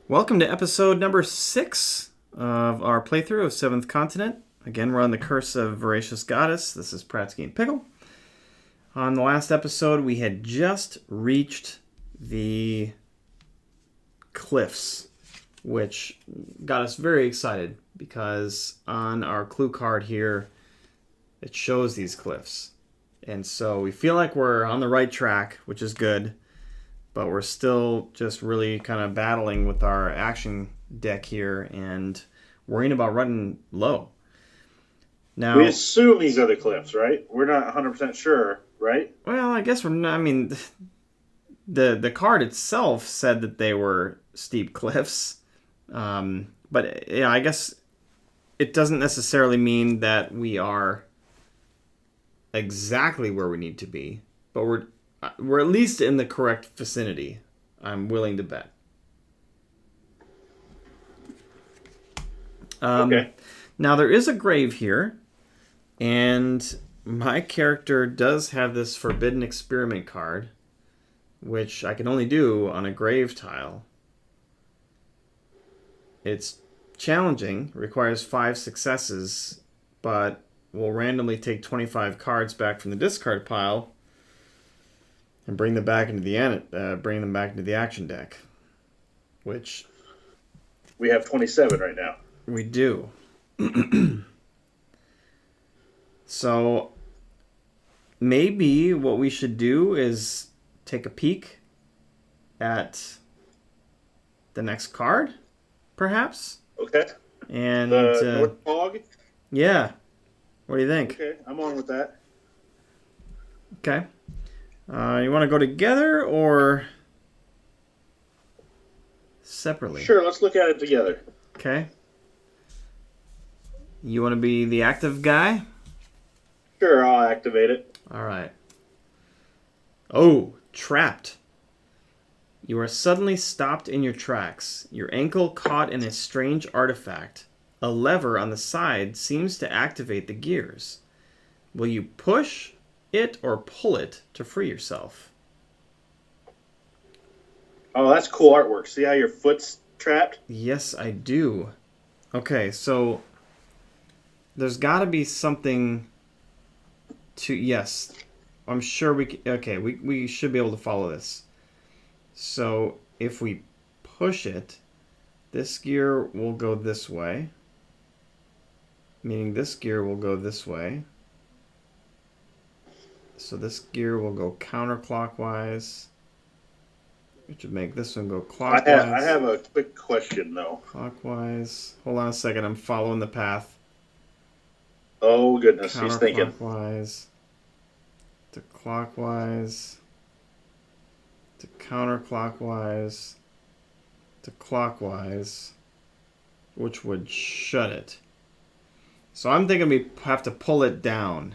Welcome to episode number 6 of our playthrough of Seventh Continent. Again, we're on the Curse of Voracious Goddess. This is Prattski and Pickle. On the last episode, we had just reached the cliffs, which got us very excited because on our clue card here, it shows these cliffs. And so we feel like we're on the right track, which is good. But we're still just really kind of battling with our action deck here and worrying about running low. Now, we assume these are the cliffs, right? We're not 100% sure, right? well, I guess we're not. I mean, the card itself said that they were steep cliffs. But yeah, I guess it doesn't necessarily mean that we are exactly where we need to be. But we're at least in the correct vicinity, I'm willing to bet. Okay. Now, there is a grave here, and my character does have this Forbidden Experiment card, which I can only do on a grave tile. It's challenging, requires 5 successes, but will randomly take 25 cards back from the discard pile and bring them back into the action deck, which we have 27 right now. We do. So maybe what we should do is take a peek at the next card, perhaps. Okay. And the North Fog. Yeah. What do you think? Okay, I'm on with that. Okay. You want to go together or separately? Sure, let's look at it together. Okay. You want to be the active guy? Sure, I'll activate it. All right. Oh, trapped. You are suddenly stopped in your tracks. Your ankle caught in a strange artifact. A lever on the side seems to activate the gears. Will you push it or pull it to free yourself? Oh, that's cool artwork. See how your foot's trapped? Yes, I do. Okay, so there's got to be something to... Yes, I'm sure we can... Okay, we should be able to follow this. So if we push it, this gear will go this way. Meaning this gear will go this way. So this gear will go counterclockwise, which would make this one go clockwise. I have a quick question, though. Clockwise. Hold on a second. I'm following the path. Oh, goodness. He's thinking. Counterclockwise. To clockwise. To counterclockwise. To clockwise. Which would shut it. So I'm thinking we have to pull it down.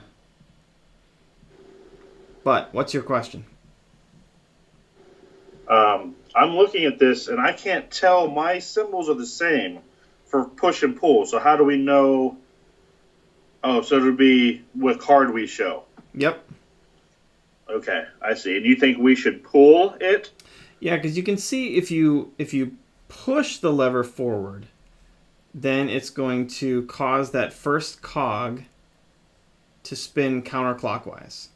But what's your question? I'm looking at this, and I can't tell. My symbols are the same for push and pull. So how do we know? Oh, so it would be what card we show. Yep. Okay, I see. And you think we should pull it? Yeah, because you can see if you push the lever forward, then it's going to cause that first cog to spin counterclockwise.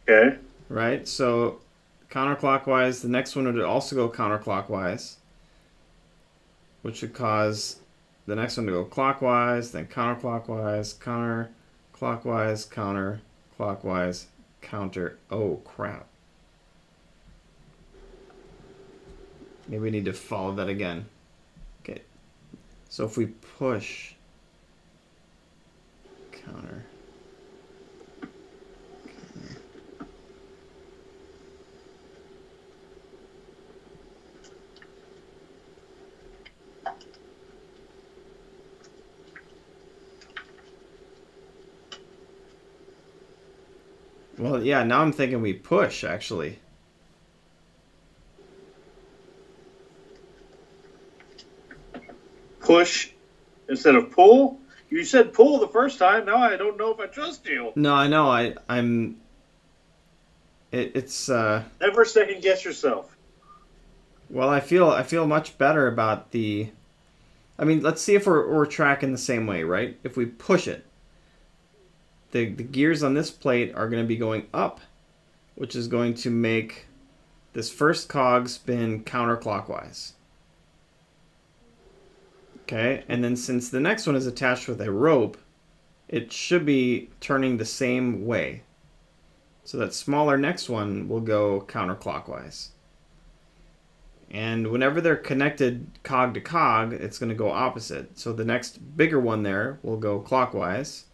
Okay. Right? So counterclockwise, the next one would also go counterclockwise, which would cause the next one to go clockwise, then counterclockwise, counterclockwise, counterclockwise, counter. Oh, crap. Maybe we need to follow that again. Okay. So if we push counter. Well, yeah, now I'm thinking we push, actually. Push instead of pull? You said pull the first time. Now I don't know if I trust you. No, I know. I'm... It's... Never second guess yourself. Well, I feel much better about the. I mean, let's see if we're tracking the same way, right? If we push it, the gears on this plate are going to be going up, which is going to make this first cog spin counterclockwise. Okay, and then since the next one is attached with a rope, it should be turning the same way. So that smaller next one will go counterclockwise. And whenever they're connected cog to cog, it's going to go opposite. So the next bigger one there will go clockwise.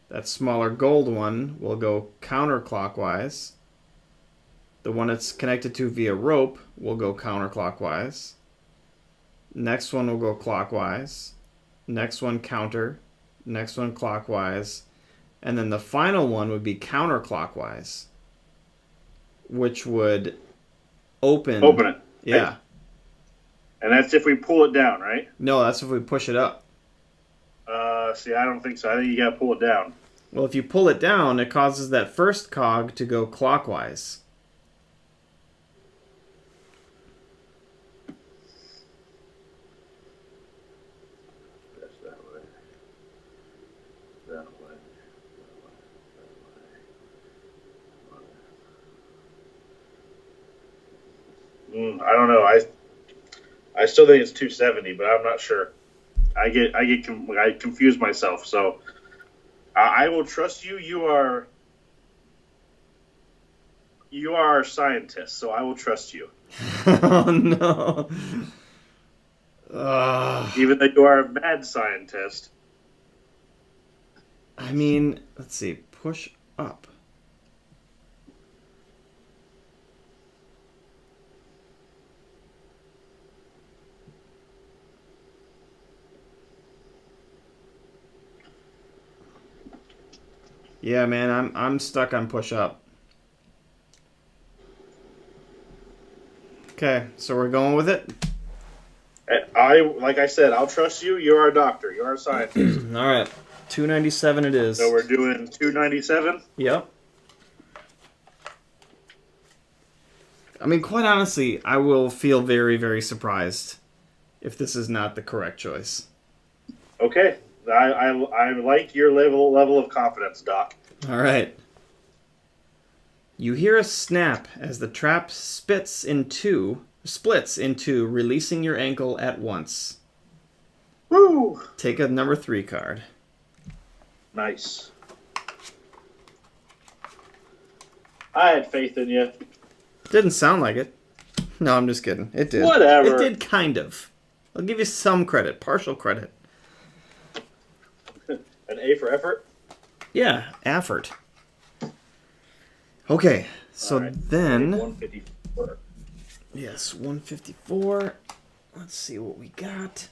That smaller gold one will go counterclockwise. The one it's connected to via rope will go counterclockwise. Next one will go clockwise. Next one counter. Next one clockwise. And then the final one would be counterclockwise, which would open it. Yeah. Right? And that's if we pull it down, right? No, that's if we push it up. See, I don't think so. I think you got to pull it down. Well, if you pull it down, it causes that first cog to go clockwise. That's that way. That way. I don't know. I still think it's 270, but I'm not sure. I confuse myself. So I will trust you. You are a scientist, so I will trust you. Oh no! Even though you are a mad scientist. I mean, let's see. Push up. Yeah, man, I'm stuck on push up. Okay, so we're going with it. Like I said, I'll trust you. You're our doctor. You're our scientist. All right, 297 it is. So we're doing 297. Yep. I mean, quite honestly, I will feel very, very surprised if this is not the correct choice. Okay. I like your level of confidence, Doc. All right. You hear a snap as the trap splits in two, releasing your ankle at once. Woo! Take a number 3 card. Nice. I had faith in you. Didn't sound like it. No, I'm just kidding. It did. Whatever. It did kind of. I'll give you some credit, partial credit. An A for effort? Yeah, effort. Okay, so right. then... 154. Yes, 154. Let's see what we got.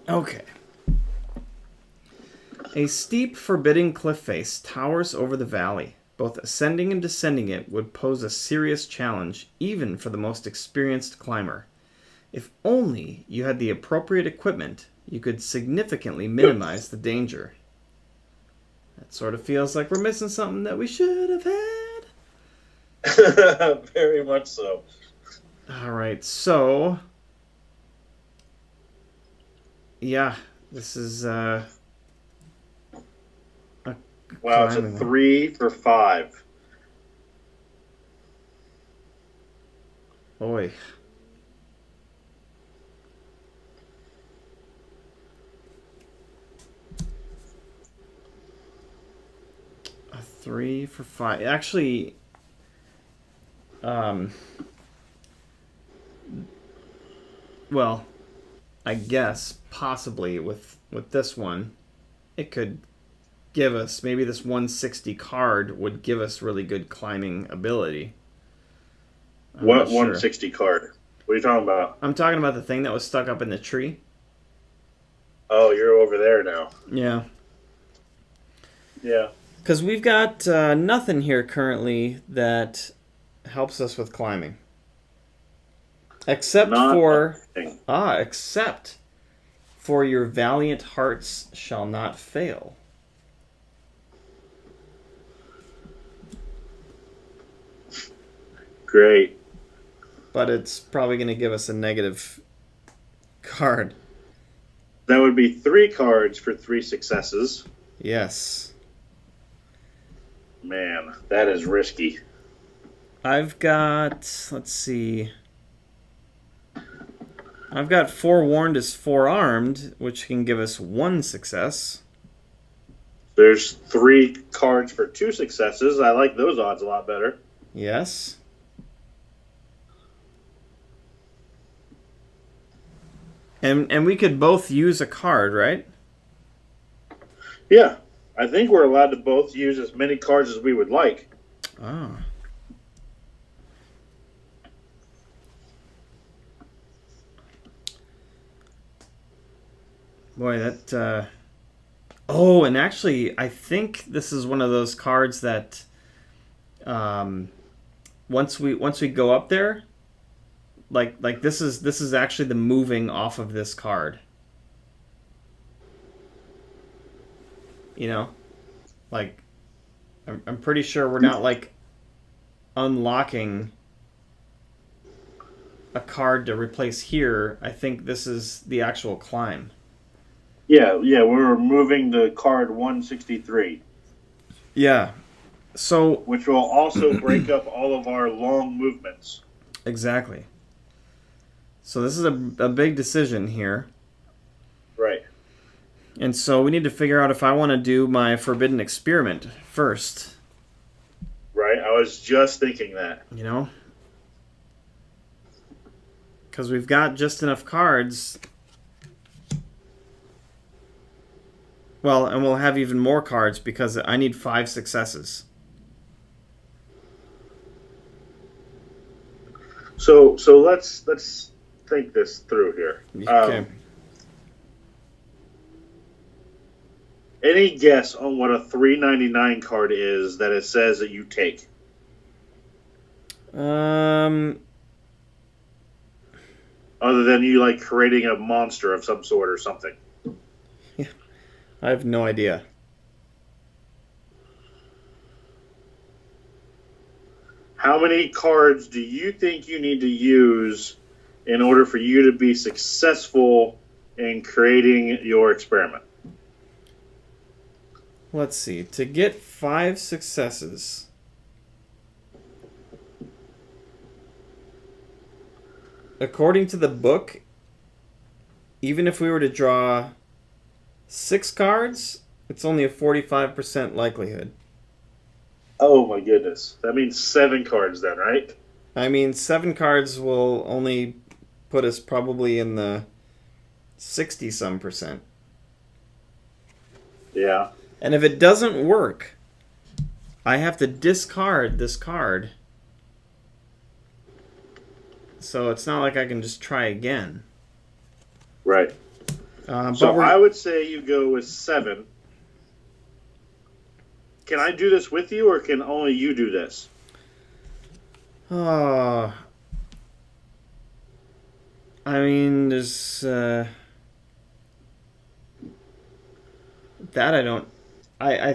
Okay. A steep, forbidding cliff face towers over the valley. Both ascending and descending it would pose a serious challenge, even for the most experienced climber. If only you had the appropriate equipment, you could significantly minimize the danger. That sort of feels like we're missing something that we should have had. Very much so. All right, so... Yeah, this is... Wow, it's a 3 for 5. Boy. A 3 for 5. Actually, well, I guess possibly with this one, it could give us, maybe this 160 card would give us really good climbing ability. What 160 card? What are you talking about? I'm talking about the thing that was stuck up in the tree. Oh, you're over there now. Yeah. Yeah. Because we've got nothing here currently that helps us with climbing. Except for your valiant hearts shall not fail. Great. but it's probably going to give us a negative card. That would be 3 cards for 3 successes. Yes. Man, that is risky. I've got, let's see. I've got forewarned is forearmed, which can give us 1 success. There's 3 cards for 2 successes. I like those odds a lot better. Yes. And we could both use a card, right? Yeah. I think we're allowed to both use as many cards as we would like. Oh. Boy, that... Oh, and actually, I think this is one of those cards that... once we go up there, like this is actually the moving off of this card. You know, like I'm pretty sure we're not like unlocking a card to replace here. I think this is the actual climb. Yeah, we're moving the card 163. Yeah. So which will also break up all of our long movements. Exactly. So this is a big decision here. Right. And so we need to figure out if I want to do my forbidden experiment first. Right. I was just thinking that. You know? Because we've got just enough cards. Well, and we'll have even more cards because I need 5 successes. So let's think this through here. Okay. Any guess on what a 399 card is that it says that you take? Um, Other than you like creating a monster of some sort or something. Yeah, I have no idea. How many cards do you think you need to use in order for you to be successful in creating your experiment? Let's see. To get 5 successes, according to the book, even if we were to draw 6 cards, it's only a 45% likelihood. Oh my goodness. That means 7 cards then, right? I mean, 7 cards will only put us probably in the 60-some percent. Yeah. And if it doesn't work, I have to discard this card. So it's not like I can just try again. Right. So I would say you go with 7. Can I do this with you, or can only you do this? I mean, there's that I don't. I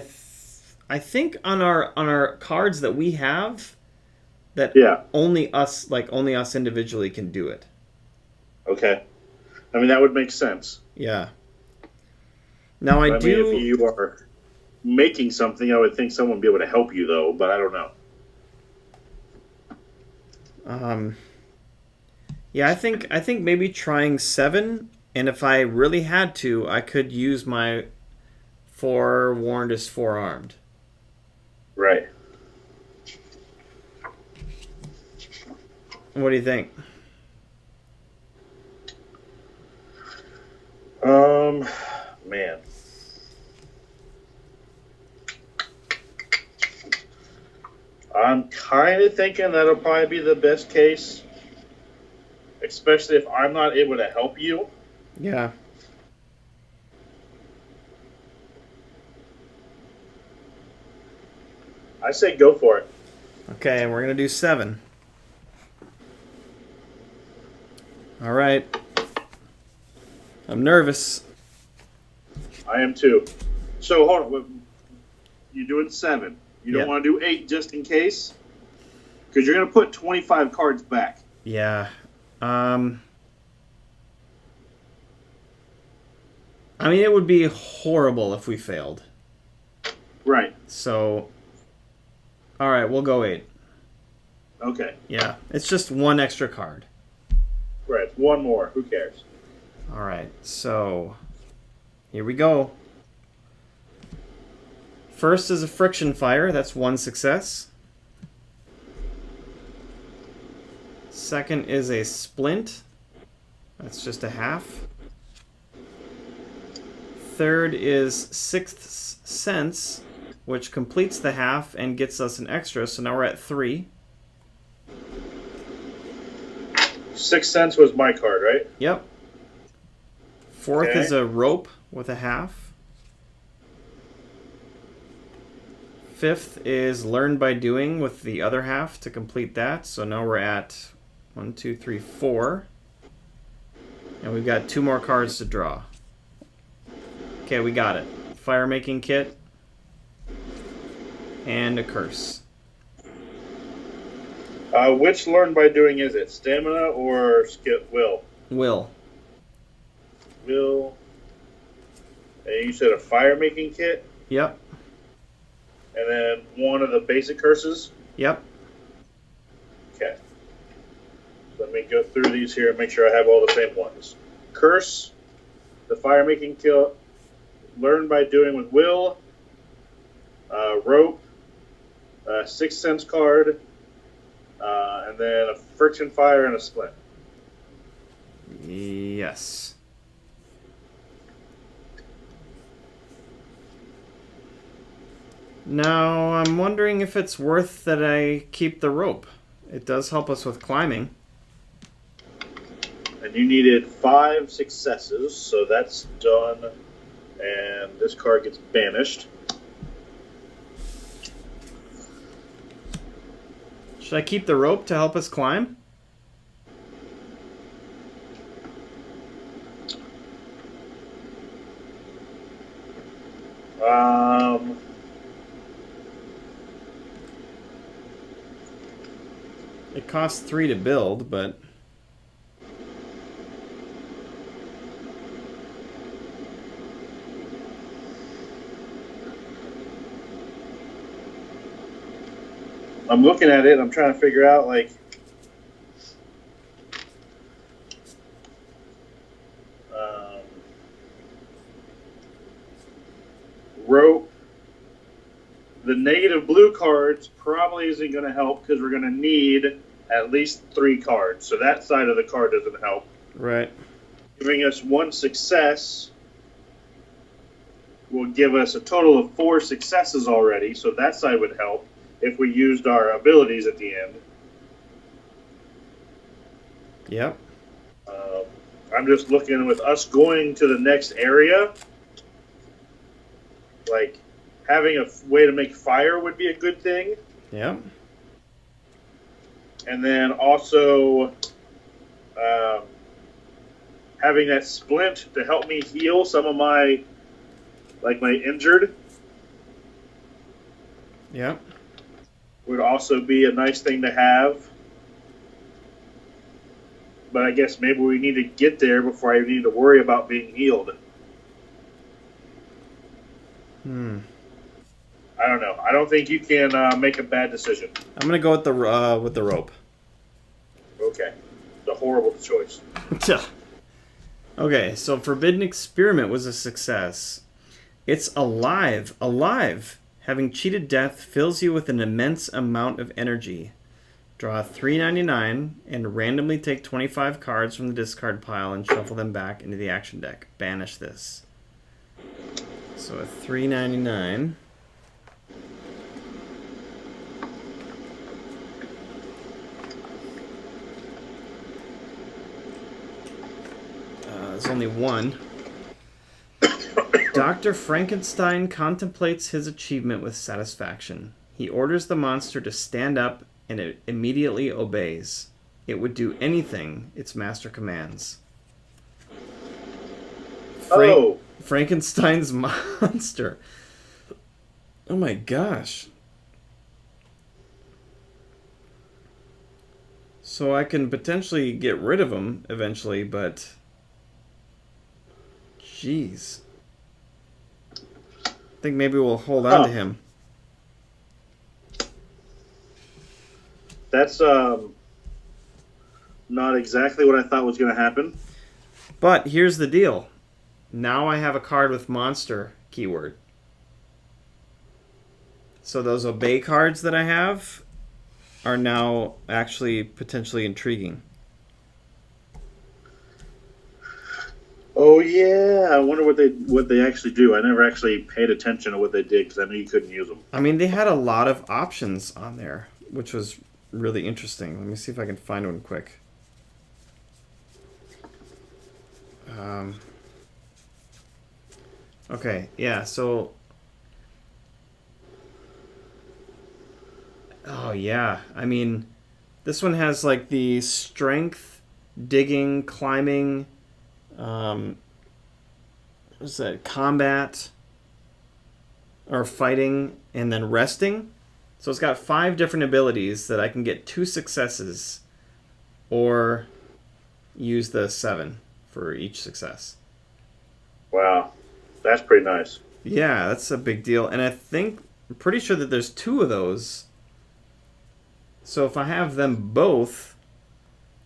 think on our cards that we have, that only us individually can do it. Okay. I mean, that would make sense. Yeah. Now I mean, do. if you are making something, I would think someone would be able to help you, though. But I don't know. Yeah, I think maybe trying 7, and if I really had to, I could use my forewarned as forearmed. Right. What do you think? Man. I'm kind of thinking that'll probably be the best case, especially if I'm not able to help you. Yeah. I say go for it. Okay, we're going to do 7. All right. I'm nervous. I am too. So hold on. You're doing 7. You don't Yep. want to do 8 just in case? Because you're going to put 25 cards back. Yeah. I mean, it would be horrible if we failed. Right. So, all right, we'll go 8. Okay. Yeah, it's just 1 extra card. Right. One more. Who cares? All right, so here we go. First is a friction fire. That's 1 success. Second is a splint. That's just a half. Third is Sixth Sense, which completes the half and gets us an extra. So now we're at 3. Sixth Sense was my card, right? Yep. Fourth Okay. is a rope with a half. Fifth is learn by doing with the other half to complete that. So now we're at 1, 2, 3, 4. And we've got 2 more cards to draw. Okay, we got it. Fire making kit. And a curse. Which learn by doing is it? Stamina or will? Will. Will. And you said a fire making kit? Yep. And then one of the basic curses? Yep. Okay. Let me go through these here and make sure I have all the same ones. Curse, the fire making kit, learn by doing with will, rope, Sixth Sense card, and then a friction fire and a splint. Yes. Now, I'm wondering if it's worth that I keep the rope. It does help us with climbing. And you needed 5 successes, so that's done. And this card gets banished. Should I keep the rope to help us climb? It costs 3 to build, but... I'm looking at it. I'm trying to figure out, like, rope. The negative blue cards probably isn't going to help because we're going to need at least 3 cards. So that side of the card doesn't help. Right. Giving us 1 success will give us a total of 4 successes already. So that side would help if we used our abilities at the end. Yep. I'm just looking with us going to the next area. Like, having a way to make fire would be a good thing. Yep. And then also having that splint to help me heal some of my injured Yep. would also be a nice thing to have. But I guess maybe we need to get there before I need to worry about being healed. I don't know. I don't think you can make a bad decision. I'm gonna go with the rope. Okay. It's a horrible choice. Okay, so Forbidden Experiment was a success. It's alive. Having cheated death fills you with an immense amount of energy. Draw $3.99 and randomly take 25 cards from the discard pile and shuffle them back into the action deck. Banish this. So a $3.99. There's only one. Dr. Frankenstein contemplates his achievement with satisfaction. He orders the monster to stand up, and it immediately obeys. It would do anything its master commands. Frankenstein's monster. Oh my gosh. So I can potentially get rid of him eventually, but... Jeez. I think maybe we'll hold on to him. That's not exactly what I thought was going to happen. But here's the deal. Now I have a card with monster keyword. So those obey cards that I have are now actually potentially intriguing. Oh yeah, I wonder what they actually do. I never actually paid attention to what they did because I knew you couldn't use them. I mean, they had a lot of options on there, which was really interesting. Let me see if I can find one quick. Okay, yeah, so... Oh, yeah. I mean, this one has, like, the strength, digging, climbing, what's that, combat, or fighting, and then resting. So it's got 5 different abilities that I can get 2 successes, or use the 7 for each success. Wow, that's pretty nice. Yeah, that's a big deal. And I'm pretty sure that there's 2 of those. So if I have them both,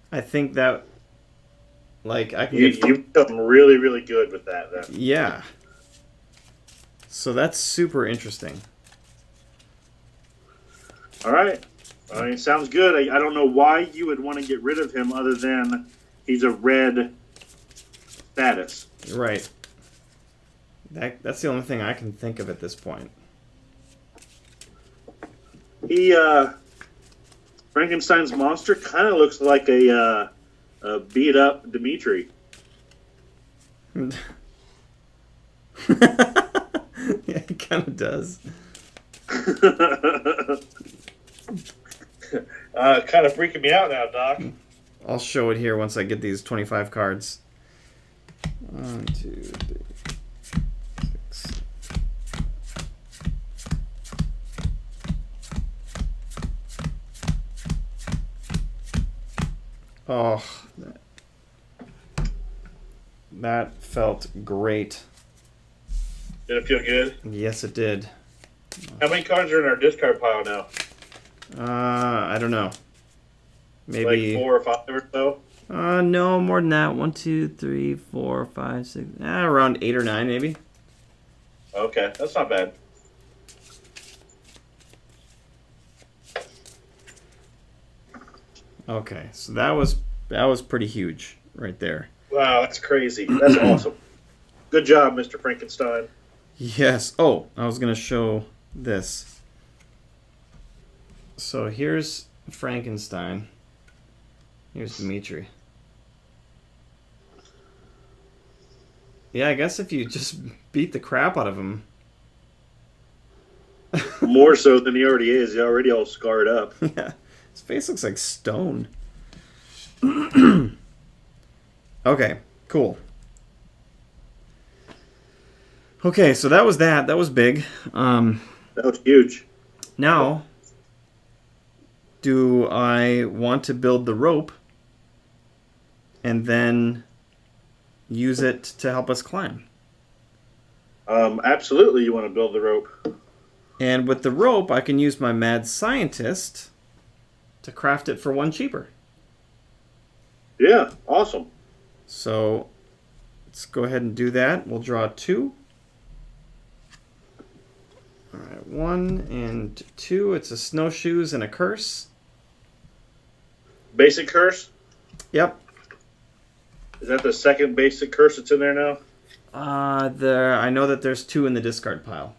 I think that, like, I can get... You become really, really good with that then. Yeah. So that's super interesting. All right. I mean, sounds good. I don't know why you would want to get rid of him other than he's a red status. Right. That's the only thing I can think of at this point. He, Frankenstein's monster kind of looks like a beat up Dimitri. Yeah, it kind of does. Kind of freaking me out now, Doc. I'll show it here once I get these 25 cards. 1, 2, 3, 6. Oh, that felt great. Did it feel good? Yes, it did. How many cards are in our discard pile now? I don't know. Maybe like 4 or 5 or so. No, more than that. 1, 2, 3, 4, 5, 6. Around 8 or 9, maybe. Okay, that's not bad. Okay, so that was pretty huge right there. Wow, that's crazy. That's awesome. Good job, Mr. Frankenstein. Yes. Oh, I was gonna show this. So here's Frankenstein. Here's Dimitri. Yeah, I guess if you just beat the crap out of him. More so than he already is. He's already all scarred up. Yeah. His face looks like stone. Okay, cool. Okay, so that was that. That was big. That was huge. Now, do I want to build the rope and then use it to help us climb? Absolutely, you want to build the rope. And with the rope, I can use my mad scientist to craft it for 1 cheaper. Yeah, awesome. So let's go ahead and do that. We'll draw 2. All right, 1 and 2. It's a snowshoes and a curse. Basic curse? Yep. Is that the second basic curse that's in there now? I know that there's 2 in the discard pile.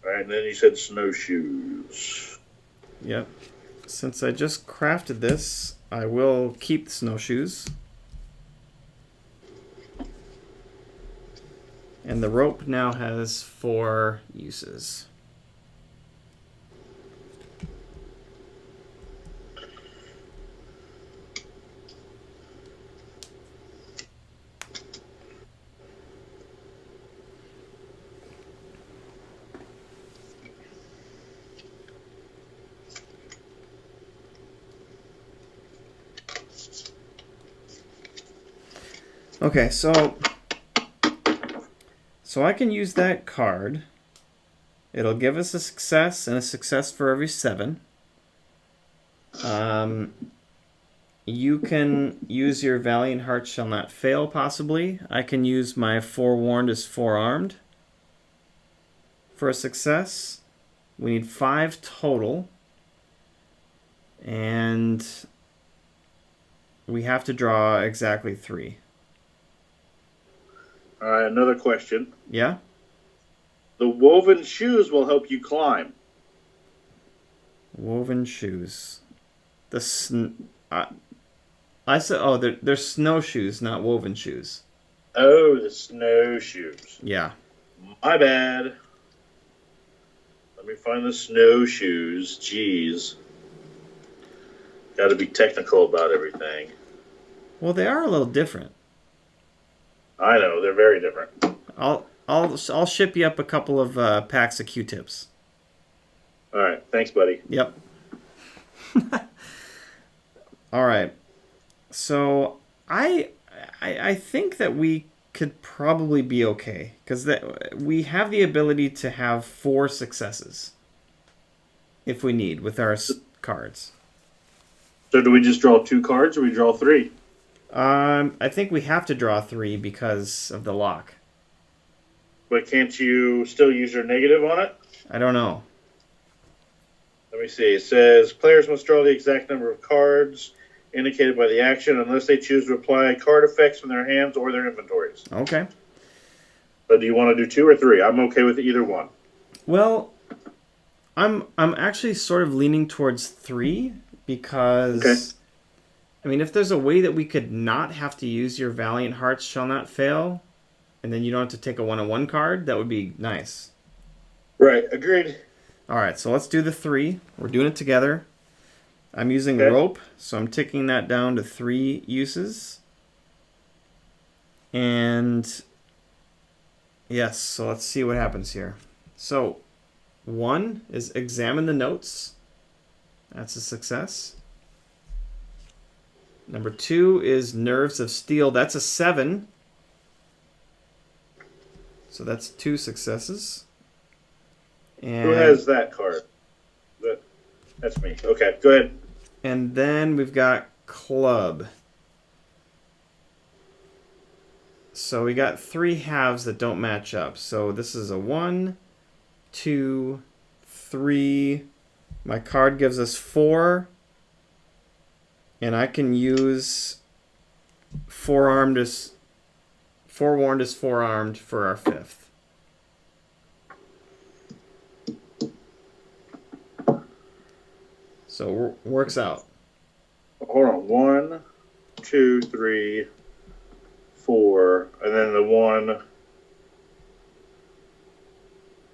All right, and then you said snowshoes. Yep. Since I just crafted this, I will keep the snowshoes. And the rope now has 4 uses. Okay, so I can use that card. It'll give us a success and a success for every 7. You can use your Valiant Heart Shall Not Fail, possibly. I can use my Forewarned is Forearmed for a success. We need 5 total. And we have to draw exactly 3. All right, another question. Yeah? The woven shoes will help you climb. Woven shoes. I said, oh, they're snowshoes, not woven shoes. Oh, the snowshoes. Yeah. My bad. Let me find the snowshoes. Jeez. Got to be technical about everything. Well, they are a little different. I know, they're very different. I'll ship you up a couple of packs of Q-tips. All right, thanks, buddy. Yep. All right. So I think that we could probably be okay because we have the ability to have 4 successes if we need with our cards. So do we just draw 2 cards or we draw 3? I think we have to draw 3 because of the lock. But can't you still use your negative on it? I don't know. Let me see. It says players must draw the exact number of cards indicated by the action unless they choose to apply card effects from their hands or their inventories. Okay. So do you want to do 2 or 3? I'm okay with either one. Well, I'm actually sort of leaning towards 3 because okay. I mean, if there's a way that we could not have to use your Valiant Hearts Shall Not Fail, and then you don't have to take a 1-on-1 card, that would be nice. Right, agreed. All right, so let's do the 3. We're doing it together. I'm using okay. rope, so I'm ticking that down to 3 uses. And yes, so let's see what happens here. So 1 is examine the notes. That's a success. Number 2 is Nerves of Steel. That's a 7. So that's 2 successes. And who has that card? That's me. Okay, go ahead. And then we've got Club. So we got 3 halves that don't match up. So this is a 1, 2, 3. My card gives us 4. And I can use Forewarned is Forearmed for our 5th. So works out. Hold on. 1, 2, 3, 4, and then the 1.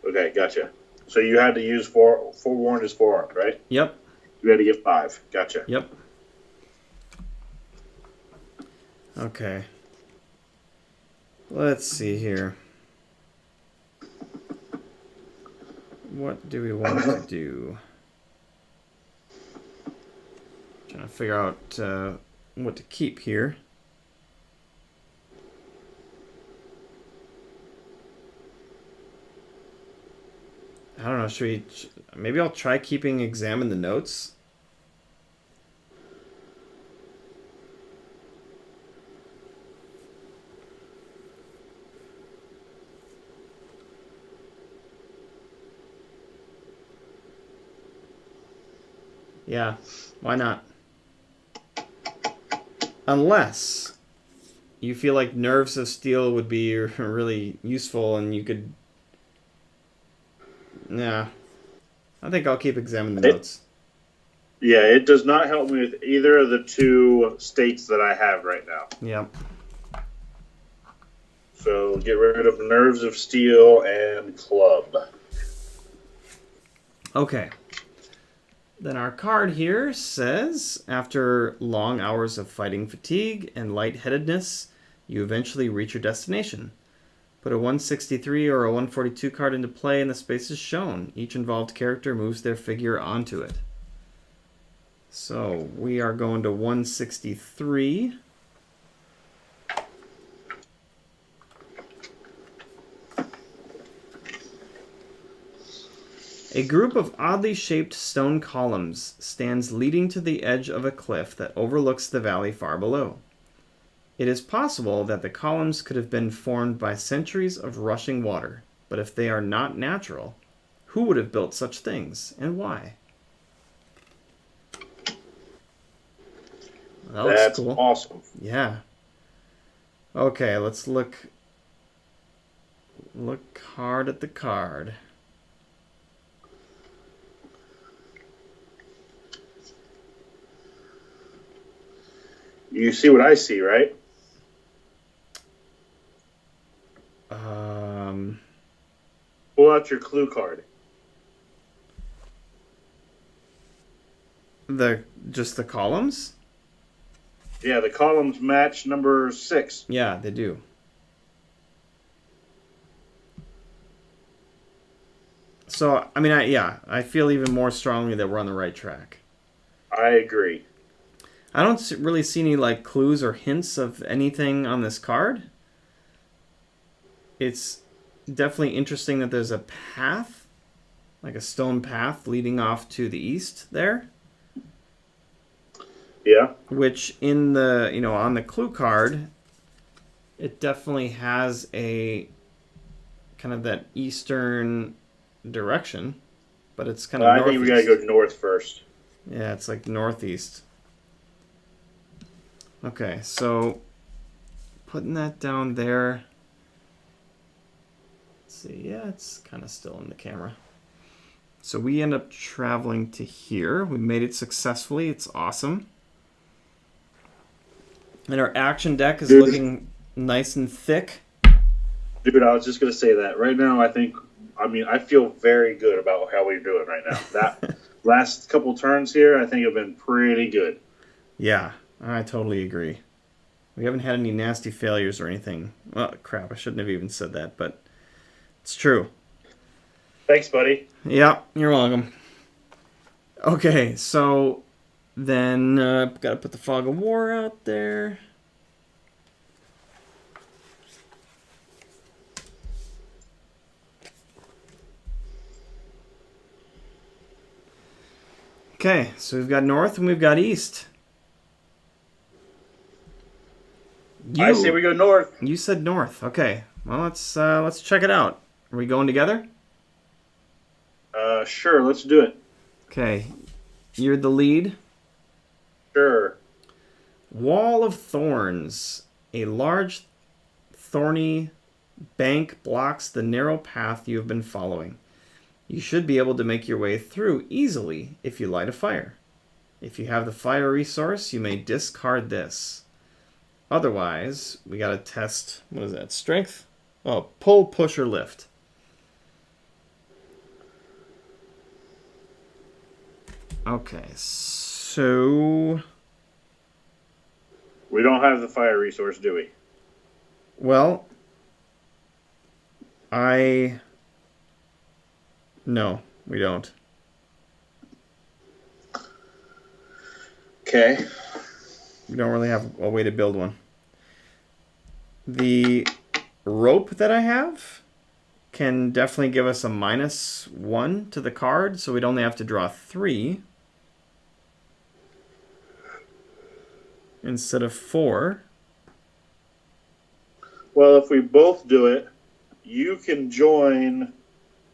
Okay, gotcha. So you had to use forewarned is forearmed, right? Yep. You had to get 5. Gotcha. Yep. Okay. Let's see here. What do we want to do? Trying to figure out what to keep here. I don't know. Should we? Maybe I'll try keeping examine the notes. Yeah, why not? Unless you feel like Nerves of Steel would be really useful and you could... Nah. I think I'll keep examining the notes. Yeah, it does not help me with either of the 2 states that I have right now. Yep. So get rid of Nerves of Steel and Club. Okay. Then our card here says, after long hours of fighting fatigue and lightheadedness, you eventually reach your destination. Put a 163 or a 142 card into play in the spaces shown. Each involved character moves their figure onto it. So we are going to 163. A group of oddly shaped stone columns stands leading to the edge of a cliff that overlooks the valley far below. It is possible that the columns could have been formed by centuries of rushing water, but if they are not natural, who would have built such things, and why? That looks That's cool. awesome. Yeah. Okay, let's look hard at the card. You see what I see, right? Pull out your clue card. Just the columns? Yeah, the columns match number 6. Yeah, they do. So, I mean, I feel even more strongly that we're on the right track. I agree. I don't really see any like clues or hints of anything on this card. It's definitely interesting that there's a path, like a stone path leading off to the east there. Yeah. Which in the, on the clue card, it definitely has a kind of that eastern direction, but it's kind of I northeast. think we gotta go north first. Yeah, it's like northeast. Okay, so putting that down there. Let's see, yeah, it's kind of still in the camera. So we end up traveling to here. We made it successfully. It's awesome. And our action deck is looking nice and thick. Dude, I was just gonna say that. Right now, I feel very good about how we're doing right now. That last couple turns here, I think have been pretty good. Yeah, I totally agree. We haven't had any nasty failures or anything. Well, crap, I shouldn't have even said that, but it's true. Thanks, buddy. Yeah, you're welcome. Okay, so then gotta put the Fog of War out there. Okay, so we've got north and we've got east. I say we go north. You said north. Okay, well let's check it out. Are we going together? Sure, let's do it. Okay, you're the lead. Sure. Wall of Thorns. A large, thorny bank blocks the narrow path you have been following. You should be able to make your way through easily if you light a fire. If you have the fire resource, you may discard this. Otherwise, we gotta test, what is that, strength? Oh, pull, push, or lift. Okay, so... We don't have the fire resource, do we? Well, No, we don't. Okay. We don't really have a way to build one. The rope that I have can definitely give us a -1 to the card, so we'd only have to draw 3 instead of 4. Well, if we both do it, you can join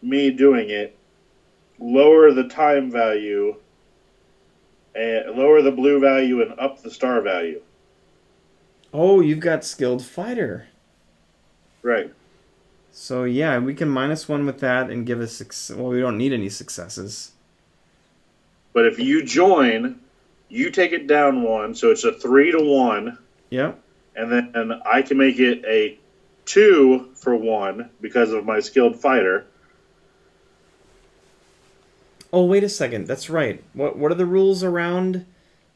me doing it, lower the time value, and lower the blue value and up the star value. Oh, you've got skilled fighter. Right. So yeah, we can -1 with that and give us well, we don't need any successes. But if you join, you take it down 1, so it's a 3-1. Yep. And then I can make it a 2 for 1 because of my skilled fighter. Oh, wait a second. That's right. What are the rules around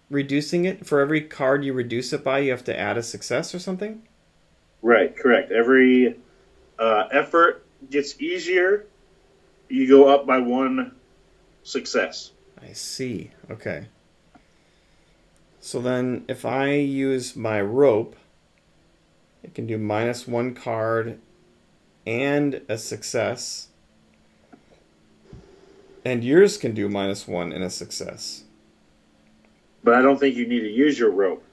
reducing it? For every card you reduce it by, you have to add a success or something? Right, correct. Every effort gets easier. You go up by 1 success. I see. Okay. So then if I use my rope, it can do -1 card and a success. And yours can do -1 in a success. But I don't think you need to use your rope.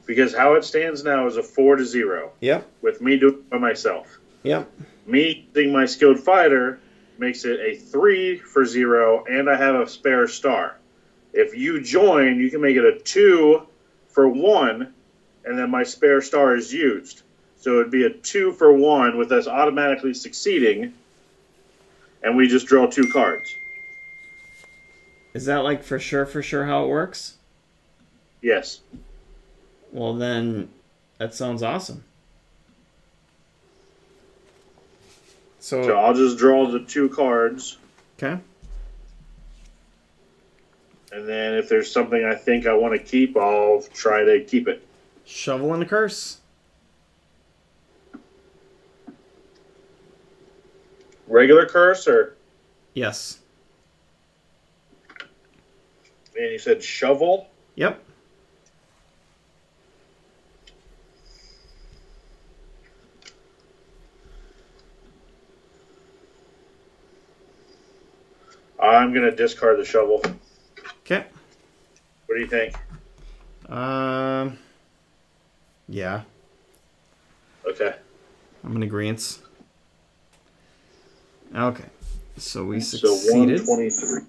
Because how it stands now is a 4-0. Yep. With me doing it by myself. Yep. Me being my skilled fighter makes it a 3-0, and I have a spare star. If you join, you can make it a 2-1, and then my spare star is used. So it'd be a 2-1 with us automatically succeeding, and we just draw 2 cards. Is that like for sure how it works? Yes. Well, then that sounds awesome. So I'll just draw the 2 cards. Okay. And then if there's something I think I want to keep, I'll try to keep it. Shovel and a curse. Regular curse or? Yes. And you said shovel? Yep. I'm going to discard the shovel. Okay. What do you think? Yeah. Okay. I'm in agreement. Okay. So we So succeeded. 123.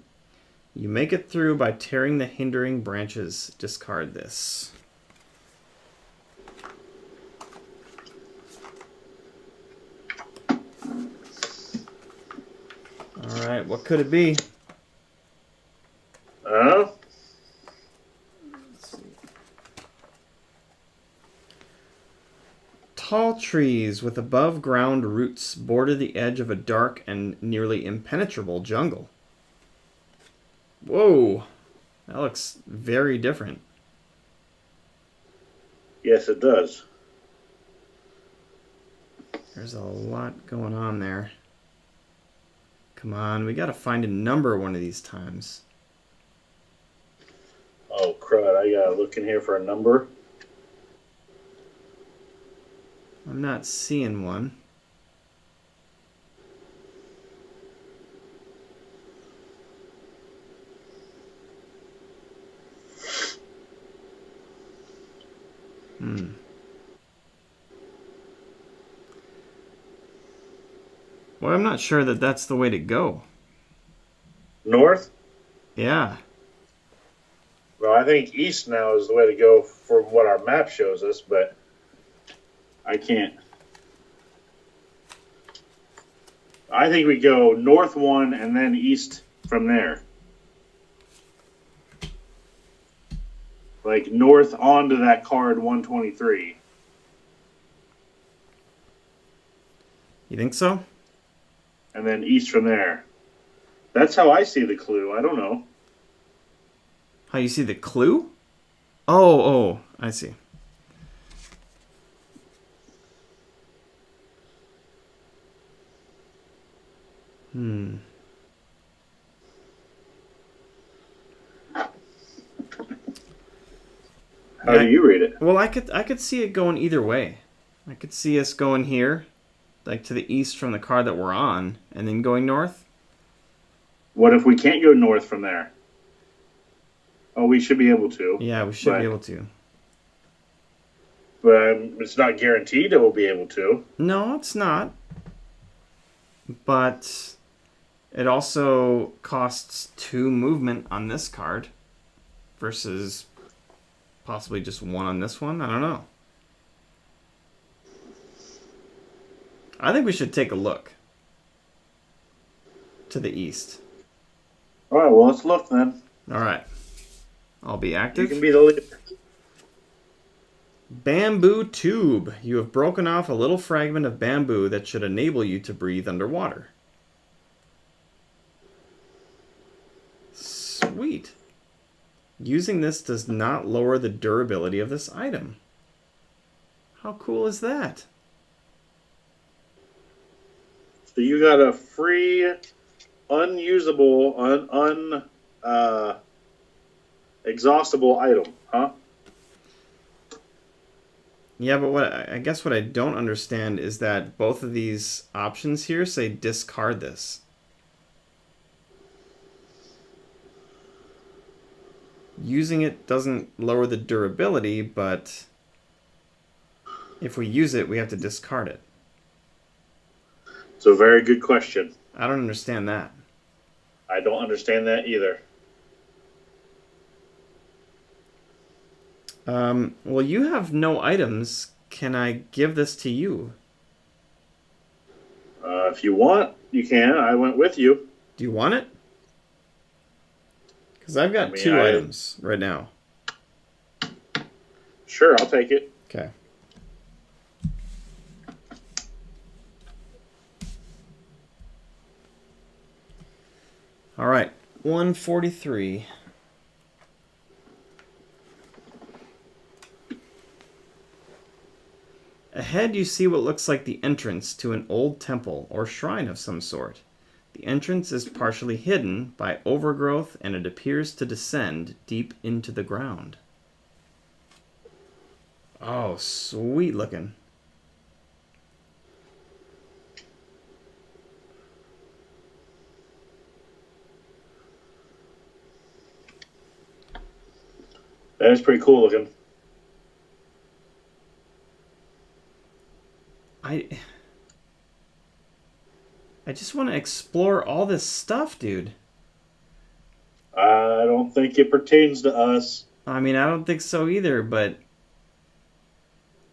You make it through by tearing the hindering branches. Discard this. Alright, what could it be? Tall trees with above-ground roots border the edge of a dark and nearly impenetrable jungle. Whoa, that looks very different. Yes, it does. There's a lot going on there. Come on, we gotta find a number one of these times. Oh, crud. I gotta look in here for a number. I'm not seeing one. Well, I'm not sure that that's the way to go. North? Yeah. Well, I think east now is the way to go for what our map shows us, but I can't. I think we go north 1 and then east from there. Like north onto that card 123. You think so? And then east from there. That's how I see the clue. I don't know. How you see the clue? Oh, I see. How do you read it? Well, I could see it going either way. I could see us going here, like to the east from the card that we're on, and then going north. What if we can't go north from there? Oh, we should be able to. Yeah, we should be able to. But it's not guaranteed that we'll be able to. No, it's not. But it also costs 2 movement on this card versus possibly just 1 on this one. I don't know. I think we should take a look to the east. All right, well, let's look then. All right. I'll be active. You can be the leader. Bamboo tube. You have broken off a little fragment of bamboo that should enable you to breathe underwater. Sweet. Using this does not lower the durability of this item. How cool is that? So you got a free, unusable, exhaustible item, huh? Yeah, but I guess what I don't understand is that both of these options here say discard this. Using it doesn't lower the durability, but if we use it, we have to discard it. It's a very good question. I don't understand that. I don't understand that either. Well, you have no items. Can I give this to you? If you want, you can. I went with you. Do you want it? Because I've got two items right now. Sure, I'll take it. Okay. All right, 143. Ahead, you see what looks like the entrance to an old temple or shrine of some sort. The entrance is partially hidden by overgrowth, and it appears to descend deep into the ground. Oh, sweet looking. That is pretty cool looking. I just want to explore all this stuff, dude. I don't think it pertains to us. I mean, I don't think so either, but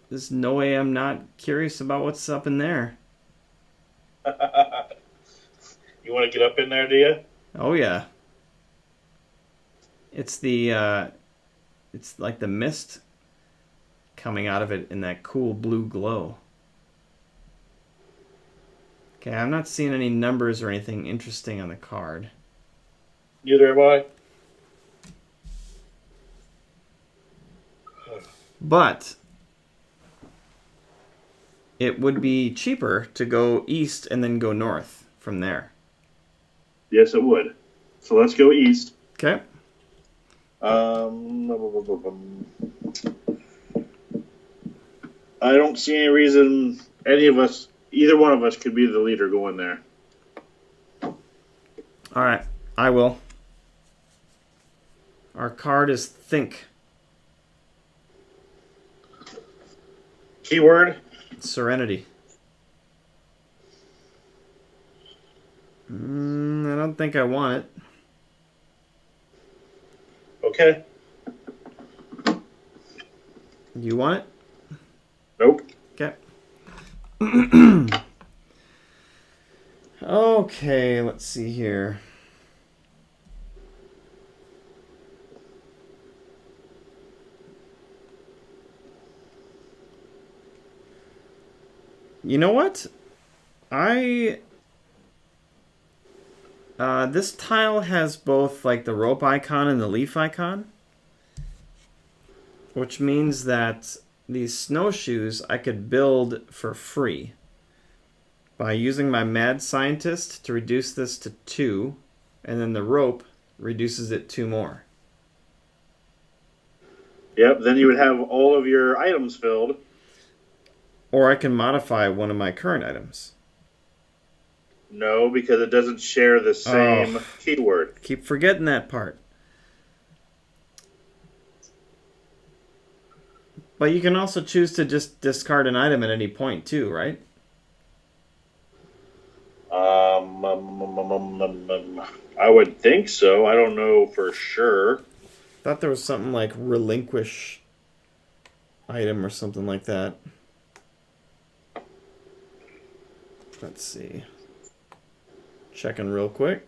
there's no way I'm not curious about what's up in there. You want to get up in there, do you? Oh, yeah. It's it's like the mist coming out of it in that cool blue glow. Okay, I'm not seeing any numbers or anything interesting on the card. Neither am I. But it would be cheaper to go east and then go north from there. Yes, it would. So let's go east. Okay. I don't see any reason either one of us could be the leader going there. All right, I will. Our card is think. Keyword? Serenity. I don't think I want it. Okay. You want it? Nope. Okay. Okay, let's see here. You know what? This tile has both like the rope icon and the leaf icon, which means that these snowshoes I could build for free by using my mad scientist to reduce this to 2, and then the rope reduces it 2 more. Yep, then you would have all of your items filled. Or I can modify one of my current items. No, because it doesn't share the same keyword. Keep forgetting that part. But you can also choose to just discard an item at any point too, right? I would think so. I don't know for sure. Thought there was something like relinquish item or something like that. Let's see. Checking real quick.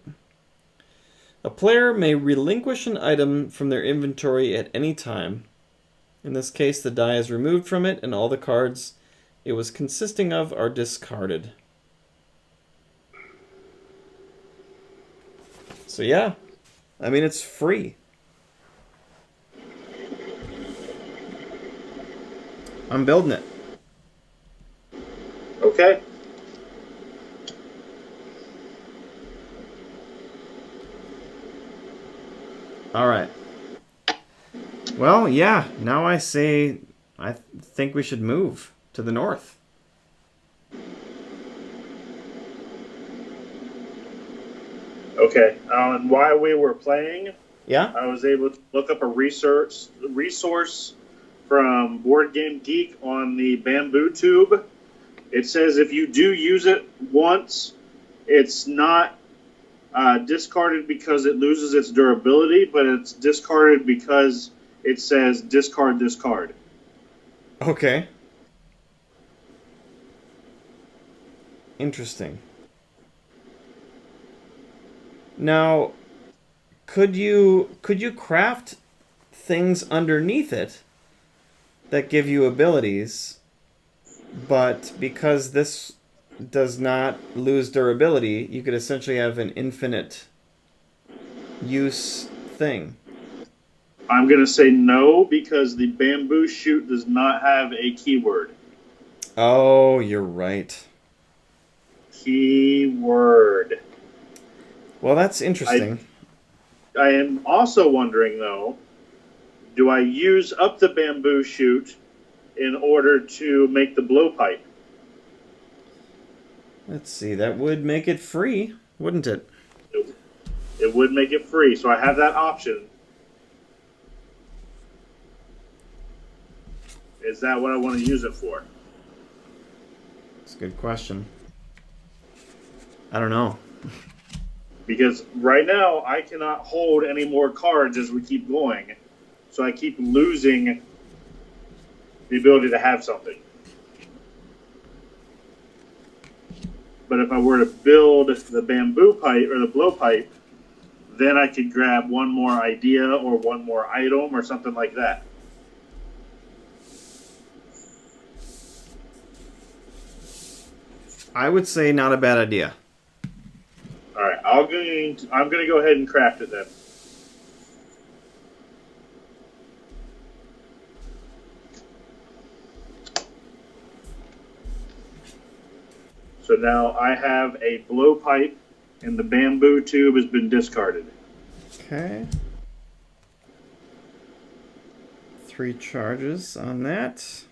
A player may relinquish an item from their inventory at any time. In this case, the die is removed from it and all the cards it was consisting of are discarded. So yeah, I mean, it's free. I'm building it. Okay. All right. Well, yeah, now I say I think we should move to the north. Okay. And while we were playing, Yeah? I was able to look up a resource from Board Game Geek on the bamboo tube. It says if you do use it once, it's not discarded because it loses its durability, but it's discarded because it says discard this card. Okay. Interesting. Now, could you craft things underneath it that give you abilities, but because this does not lose durability, you could essentially have an infinite use thing. I'm going to say no because the bamboo shoot does not have a keyword. Oh, you're right. Keyword. Well, that's interesting. I am also wondering, though, do I use up the bamboo shoot in order to make the blowpipe? Let's see. That would make it free, wouldn't it? It would make it free, so I have that option. Is that what I want to use it for? That's a good question. I don't know. Because right now, I cannot hold any more cards as we keep going. So I keep losing the ability to have something. But if I were to build the bamboo pipe or the blowpipe, then I could grab one more idea or one more item or something like that. I would say not a bad idea. All right, I'm going to go ahead and craft it then. So now I have a blowpipe, and the bamboo tube has been discarded. Okay. 3 charges on that.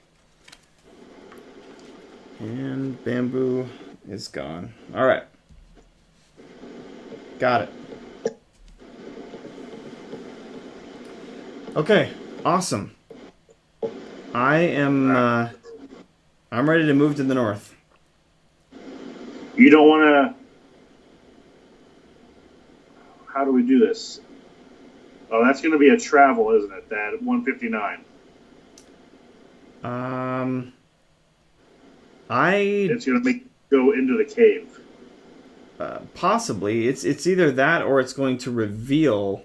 And bamboo is gone. All right. Got it. Okay, awesome. I'm ready to move to the north. You don't want to... How do we do this? Oh, that's going to be a travel, isn't it? That 159. It's going to make you go into the cave. Possibly. It's either that or it's going to reveal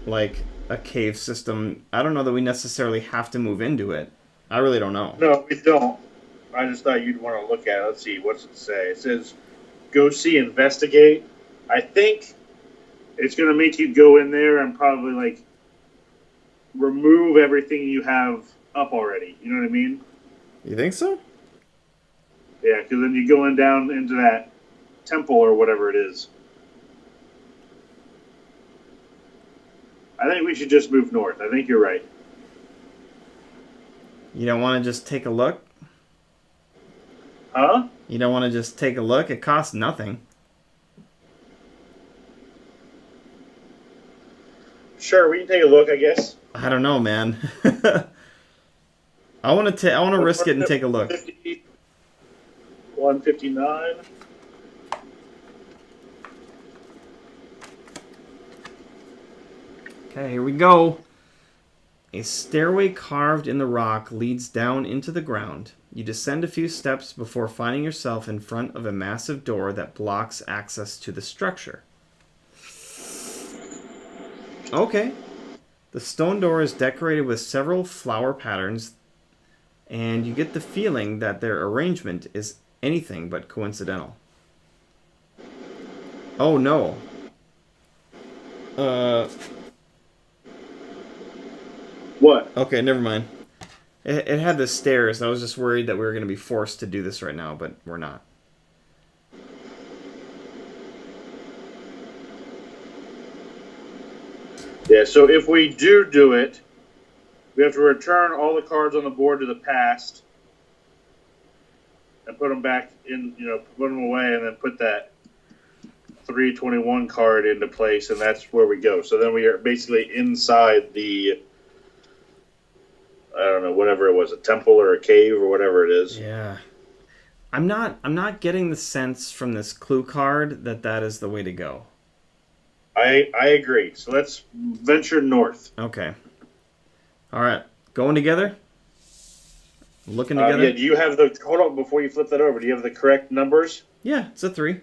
like a cave system. I don't know that we necessarily have to move into it. I really don't know. No, we don't. I just thought you'd want to look at it. Let's see. What's it say? It says, go see, investigate. I think it's going to make you go in there and probably, like, remove everything you have up already. You know what I mean? You think so? Yeah, because then you go in down into that temple or whatever it is. I think we should just move north. I think you're right. You don't want to just take a look? Huh? You don't want to just take a look? It costs nothing. Sure, we can take a look, I guess. I don't know, man. I want to risk it and take a look. 159. Okay, here we go. A stairway carved in the rock leads down into the ground. You descend a few steps before finding yourself in front of a massive door that blocks access to the structure. Okay. The stone door is decorated with several flower patterns, and you get the feeling that their arrangement is anything but coincidental. Oh no. What? Okay, never mind. It had the stairs. I was just worried that we were going to be forced to do this right now, but we're not. Yeah, so if we do it, we We have to return all the cards on the board to the past and put them back in, put them away, and then put that 321 card into place, and that's where we go. So then we are basically inside the, I don't know, whatever it was, a temple or a cave or whatever it is. Yeah. I'm not getting the sense from this clue card that is the way to go. I agree. So let's venture north. Okay. All right. Going together? Looking together? Yeah, do you have the... Hold on, before you flip that over, do you have the correct numbers? Yeah, it's a 3.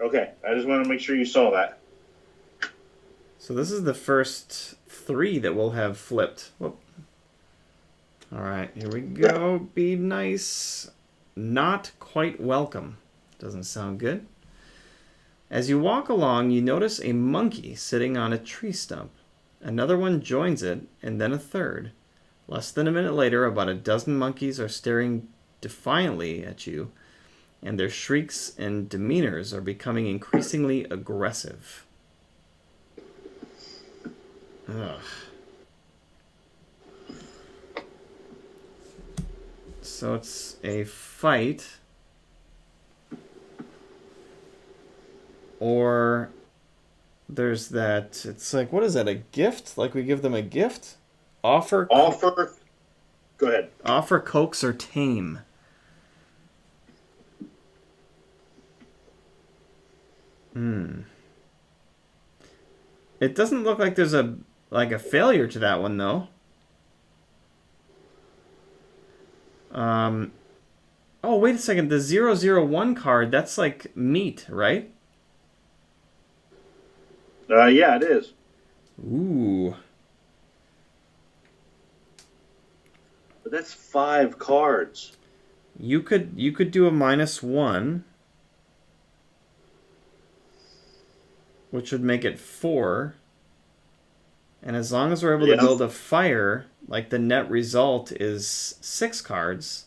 Okay, I just want to make sure you saw that. So this is the first 3 that we'll have flipped. Whoop. All right, here we go. Be nice. Not quite welcome. Doesn't sound good. As you walk along, you notice a monkey sitting on a tree stump. Another one joins it, and then a third. Less than a minute later, about a dozen monkeys are staring defiantly at you, and their shrieks and demeanors are becoming increasingly aggressive. Ugh. So it's a fight, or there's that, it's like, what is that, a gift? Like we give them a gift? Offer, go ahead. Offer, coax, or tame. It doesn't look like there's a failure to that one, though. Oh, wait a second. The 001 card, that's like meat, right? Yeah, it is. Ooh. But that's 5 cards. You could do a -1, which would make it 4. And as long as we're able to build a fire, like the net result is 6 cards.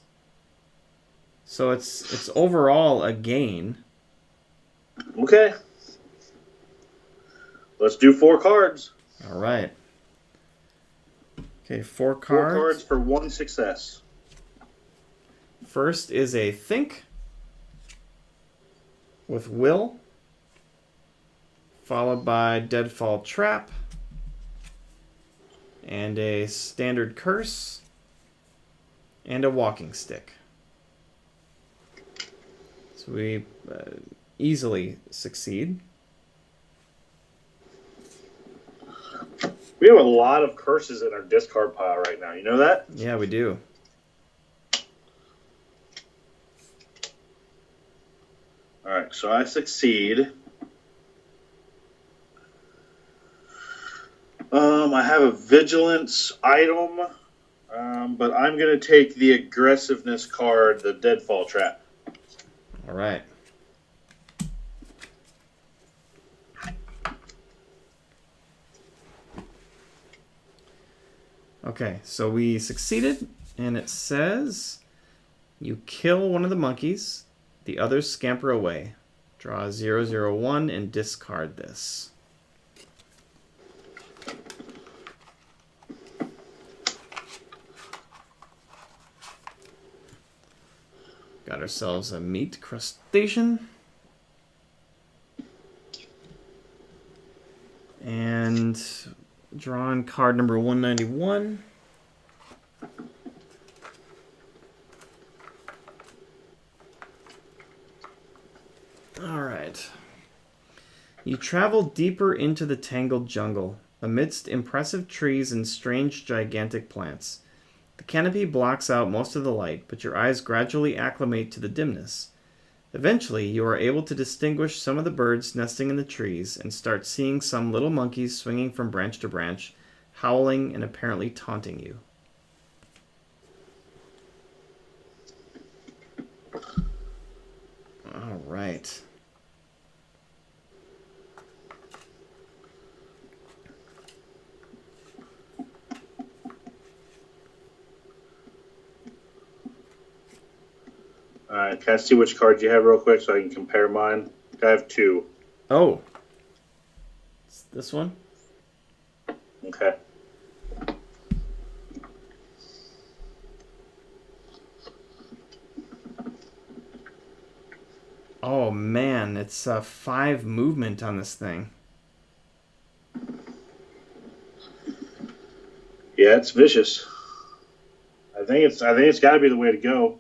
So it's overall a gain. Okay. Let's do 4 cards. All right. Okay, 4 cards. 4 cards for 1 success. First is a think with will, followed by deadfall trap, and a standard curse, and a walking stick. So we easily succeed. We have a lot of curses in our discard pile right now. You know that? Yeah, we do. All right, so I succeed. I have a vigilance item, but I'm going to take the aggressiveness card, the deadfall trap. All right. Okay, so we succeeded, and it says you kill one of the monkeys, the others scamper away. Draw 001 and discard this. Got ourselves a meat crustacean. And drawing card number 191. All right. You travel deeper into the tangled jungle, amidst impressive trees and strange gigantic plants. The canopy blocks out most of the light, but your eyes gradually acclimate to the dimness. Eventually, you are able to distinguish some of the birds nesting in the trees and start seeing some little monkeys swinging from branch to branch, howling and apparently taunting you. All right. All right, can I see which cards you have real quick so I can compare mine? I have 2. Oh. It's this one? Okay. Oh man, it's 5 movement on this thing. Yeah, it's vicious. I think it's got to be the way to go.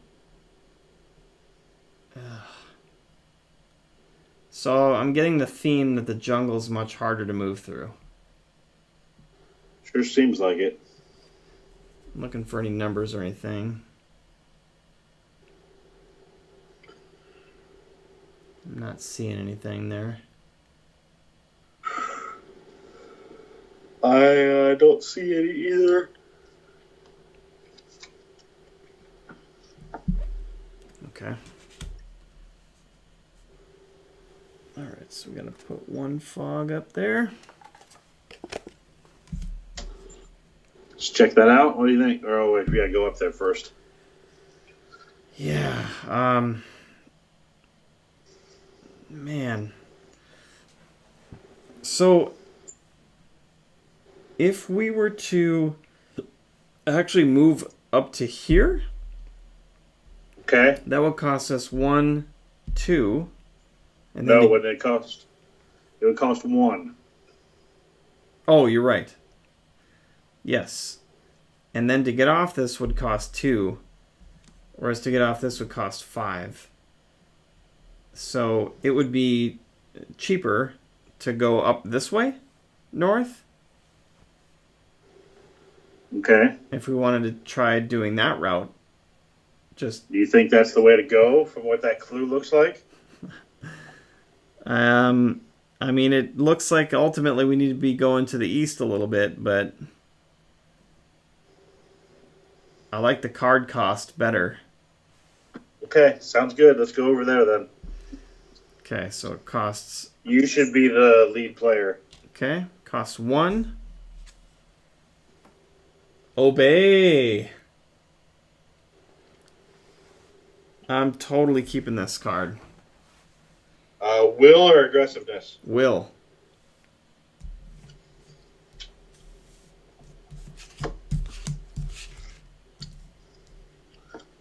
So I'm getting the theme that the jungle's much harder to move through. Sure seems like it. I'm looking for any numbers or anything. I'm not seeing anything there. I don't see any either. Okay. Alright, so we're going to put 1 fog up there. Let's check that out. What do you think? Oh, wait, we got to go up there first. Yeah, man. So, if we were to actually move up to here, Okay. that would cost us 1, 2, and No, then what did it cost? It would cost 1. oh, you're right. Yes. And then to get off this would cost 2, whereas to get off this would cost 5. So it would be cheaper to go up this way, north, Okay. if we wanted to try doing that route. Just Do you think that's the way to go from what that clue looks like? I mean, it looks like ultimately we need to be going to the east a little bit, but I like the card cost better. Okay, sounds good. Let's go over there then. Okay, so it costs... You should be the lead player. Okay, costs 1. Obey! I'm totally keeping this card. Will or aggressiveness? Will.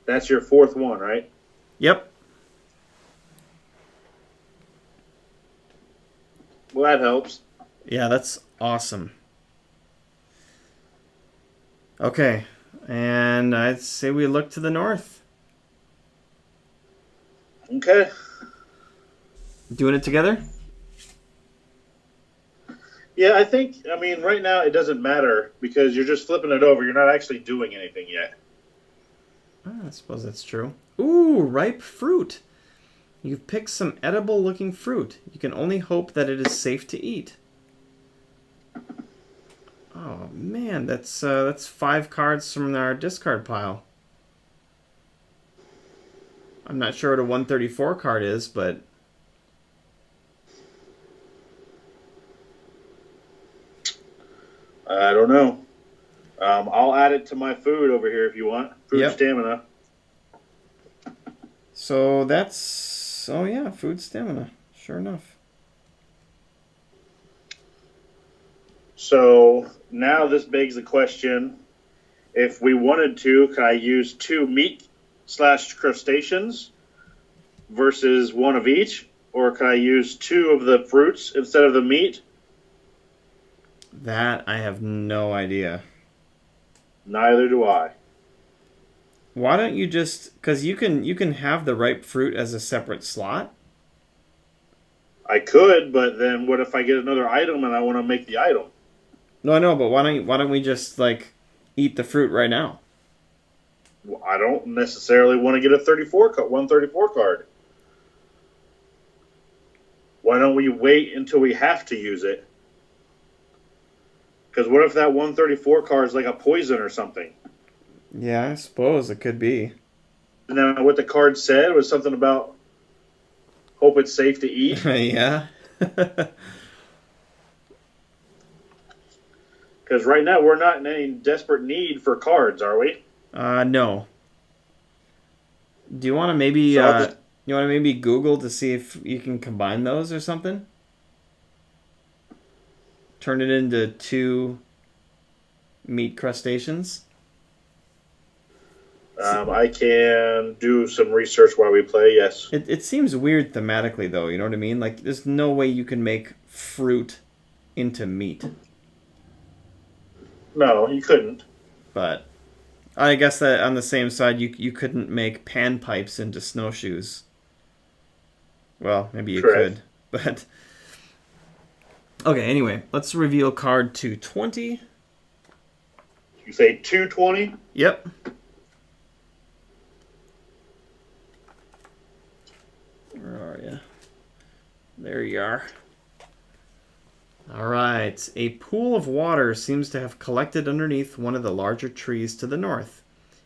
That's your 4th one, right? Yep. Well, that helps. Yeah, that's awesome. Okay, and I'd say we look to the north. Okay. Doing it together? Yeah, I mean, right now it doesn't matter because you're just flipping it over. You're not actually doing anything yet. I suppose that's true. Ooh, ripe fruit. You've picked some edible looking fruit. You can only hope that it is safe to eat. Oh man, that's 5 cards from our discard pile. I'm not sure what a 134 card is, but I don't know. I'll add it to my food over here if you want. Food Yep. stamina. so that's oh yeah, food stamina. Sure enough. So now this begs the question: if we wanted to, could I use 2 meat/crustaceans versus 1 of each, or could I use 2 of the fruits instead of the meat? That I have no idea. Neither do I. Why don't you just because you can have the ripe fruit as a separate slot? I could, but then what if I get another item and I want to make the item? No, I know, but why don't we just like eat the fruit right now? Well, I don't necessarily want to get a 134 card. Why don't we wait until we have to use it? Because what if that 134 card is like a poison or something? Yeah, I suppose it could be. Now, what the card said was something about hope it's safe to eat. Yeah. Because right now we're not in any desperate need for cards, are we? No. Do you want to maybe So you want to maybe Google to see if you can combine those or something? Turn it into 2 meat crustaceans. I can do some research while we play, yes. It seems weird thematically, though. You know what I mean? Like, there's no way you can make fruit into meat. No, you couldn't. But I guess that on the same side, you couldn't make panpipes into snowshoes. Well, maybe you Correct. could, but okay. Anyway, let's reveal card 220. You say 220? Yep. Where are you? There you are. All right. A pool of water seems to have collected underneath one of the larger trees to the north.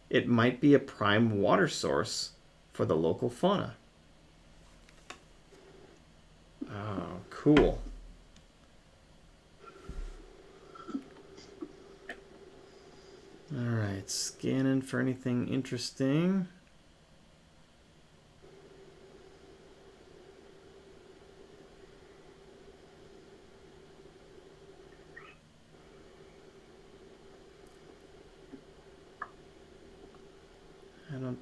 It might be a prime water source for the local fauna. Oh, cool. All right, scanning for anything interesting. I don't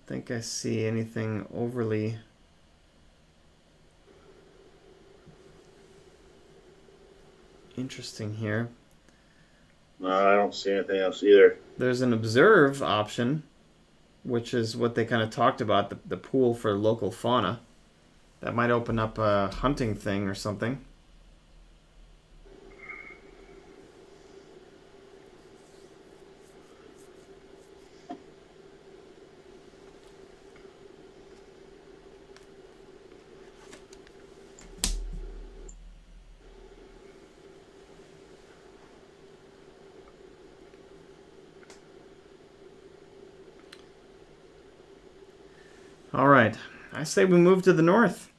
think I see anything overly interesting here. No, I don't see anything else either. There's an observe option, which is what they kind of talked about, the pool for local fauna. That might open up a hunting thing or something. All right. I say we move to the north.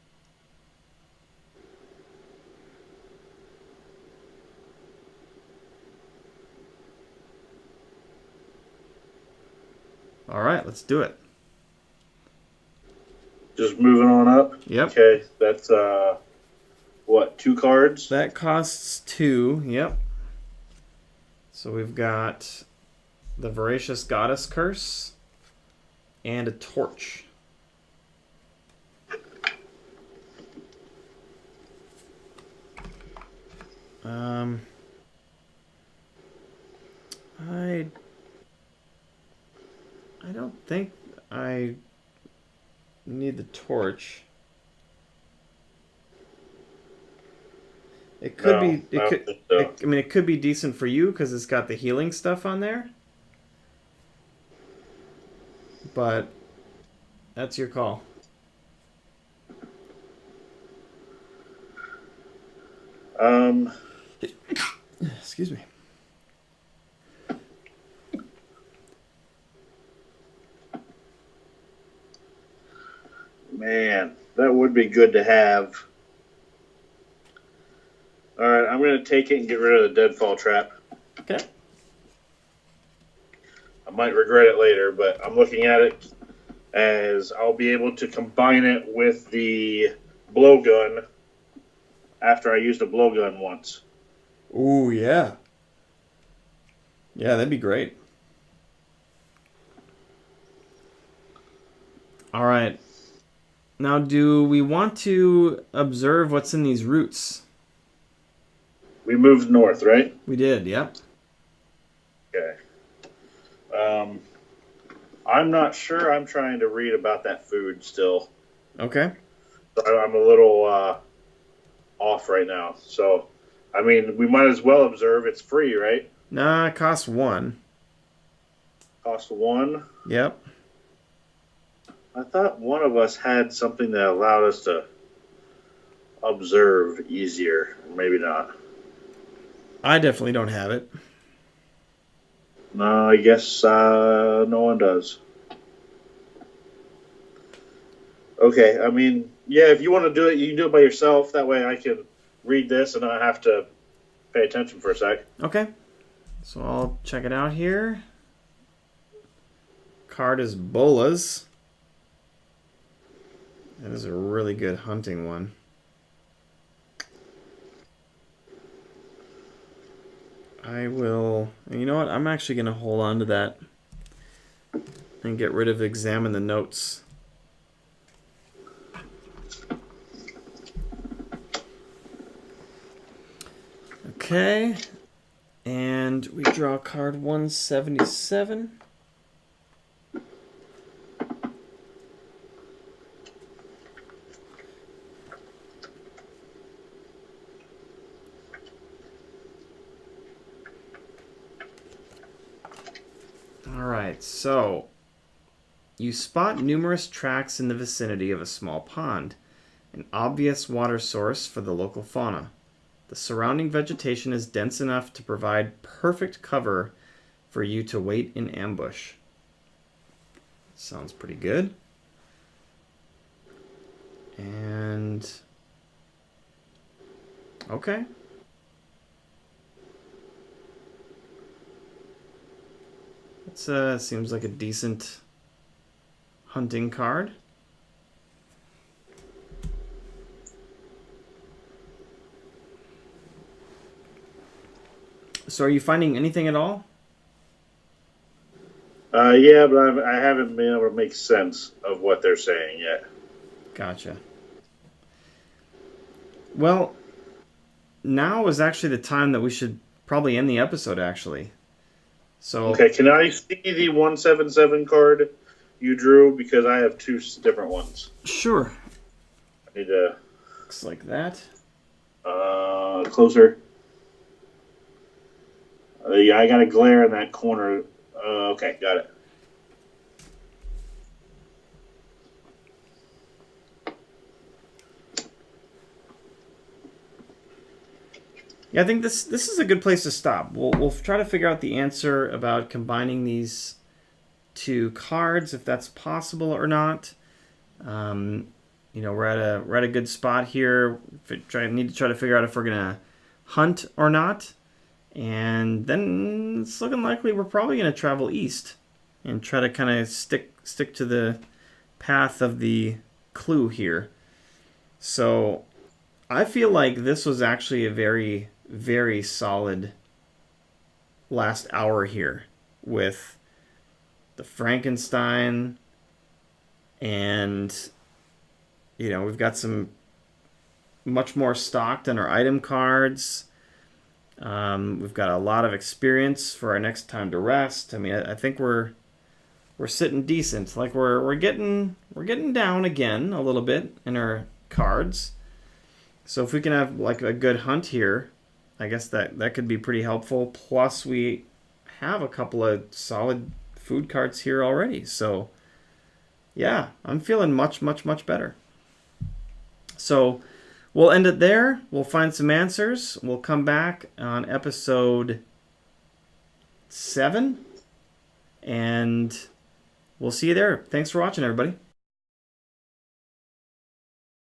All right, let's do it. Just moving on up? Yep. Okay, that's, what, 2 cards? That costs 2, yep. So we've got the Voracious Goddess Curse and a torch. I don't think I need the torch. It could be. I don't think so. I mean, it could be decent for you because it's got the healing stuff on there. But that's your call. Excuse me. Man, that would be good to have. All right, I'm going to take it and get rid of the deadfall trap. Okay. I might regret it later, but I'm looking at it as I'll be able to combine it with the blowgun after I used a blowgun once. Ooh, yeah. Yeah, that'd be great. All right. Now, do we want to observe what's in these roots? We moved north, right? We did, yep. Okay. I'm not sure. I'm trying to read about that food still. Okay. So I'm a little off right now. So, I mean, we might as well observe. It's free, right? Nah, it costs 1. Cost 1. Yep. I thought one of us had something that allowed us to observe easier. Maybe not. I definitely don't have it. No, I guess no one does. Okay, I mean, yeah, if you want to do it, you can do it by yourself. That way I can read this and not have to pay attention for a sec. Okay. So I'll check it out here. Card is Bolas. That is a really good hunting one. I will... You know what? I'm actually going to hold on to that. and get rid of examine the notes. Okay, and we draw card 177. Alright, so you spot numerous tracks in the vicinity of a small pond, an obvious water source for the local fauna. The surrounding vegetation is dense enough to provide perfect cover for you to wait in ambush. Sounds pretty good. And okay. It seems like a decent hunting card. So are you finding anything at all? Yeah, but I haven't been able to make sense of what they're saying yet. Gotcha. Well, now is actually the time that we should probably end the episode, actually. So okay, can I see the 177 card you drew? Because I have two different ones. Sure. I need to... Looks like that. Closer. Yeah, I got a glare in that corner. Okay, got it. Yeah, I think this is a good place to stop. We'll try to figure out the answer about combining these two cards, if that's possible or not. We're at a good spot here. Need to try to figure out if we're gonna hunt or not, and then it's looking likely we're probably gonna travel east and try to kind of stick to the path of the clue here. So I feel like this was actually a very, very solid last hour here with the Frankenstein, and we've got some much more stocked in our item cards. We've got a lot of experience for our next time to rest. I mean, I think we're sitting decent. Like we're getting down again a little bit in our cards. So if we can have like a good hunt here, I guess that could be pretty helpful. Plus we have a couple of solid food cards here already. So yeah, I'm feeling much, much, much better. So we'll end it there. We'll find some answers. We'll come back on episode 7. And we'll see you there. Thanks for watching, everybody.